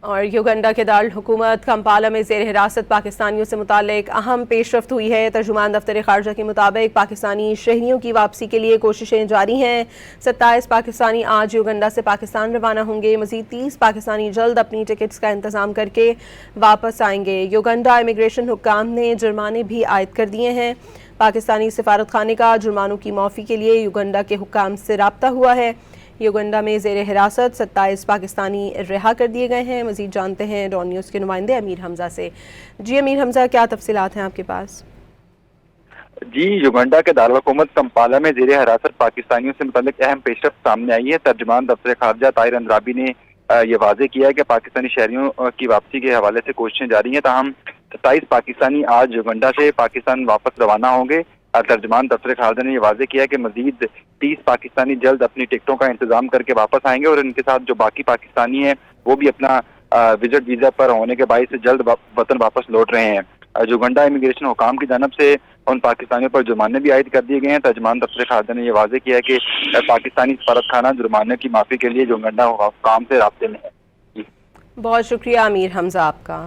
और युगंडा के दारुल हुकूमत कंपाला में ज़ेर हिरासत पाकिस्तानियों से मुतालिक अहम पेशरफ्त हुई है। तर्जुमान दफ्तर खारजा के मुताबिक पाकिस्तानी शहरियों की वापसी के लिए कोशिशें जारी हैं। 27 पाकिस्तानी आज युगंडा से पाकिस्तान रवाना होंगे। मज़ीद 30 पाकिस्तानी जल्द अपनी टिकट्स का इंतज़ाम करके वापस आएंगे। युगंडा इमिग्रेशन हुक्काम ने जुर्माने भी आयद कर दिए हैं। पाकिस्तानी सिफारत खाने का जुर्मानों की माफ़ी के लिए युगंडा के हुक्काम से राब्ता हुआ है। युगंडा में ज़ेर हिरासत 27 पाकिस्तानी रिहा कर दिए गए हैं। मज़ीद जानते हैं डॉन न्यूज़ के नुमाइंदे अमीर हमजा से। जी अमीर हमजा, क्या तफसीलात हैं आपके पास? जी, युगंडा के दारुल हुकूमत कंपाला में ज़ेर हिरासत पाकिस्तानियों से मुतालिक अहम पेशरफ्त सामने आई है। तर्जुमान दफ्तर खारजा ताहिर अंद्राबी ने ये वाज़ेह किया है कि पाकिस्तानी शहरियों की वापसी के हवाले से कोशिशें जारी हैं। ताहम 27 पाकिस्तानी आज युगंडा से पाकिस्तान वापस रवाना होंगे। तर्जुमान दफ्तर खारजा ने यह वाज़ेह किया है कि मजीद 30 पाकिस्तानी जल्द अपनी टिकटों का इंतजाम करके वापस आएंगे और इनके साथ जो बाकी पाकिस्तानी हैं वो भी अपना विजिट वीज़ा पर होने के बाइस जल्द वतन वापस लौट रहे हैं। युगंडा इमिग्रेशन हुकाम की जानब से उन पाकिस्तानियों पर जुर्माने भी आयद कर दिए गए हैं। तर्जुमान दफ्तर खारजा ने यह वाज़ेह किया है कि पाकिस्तानी सफारत खाना जुर्माने की माफ़ी के लिए युगंडा हुकाम से राब्ते में है। बहुत शुक्रिया अमीर हमजा आपका।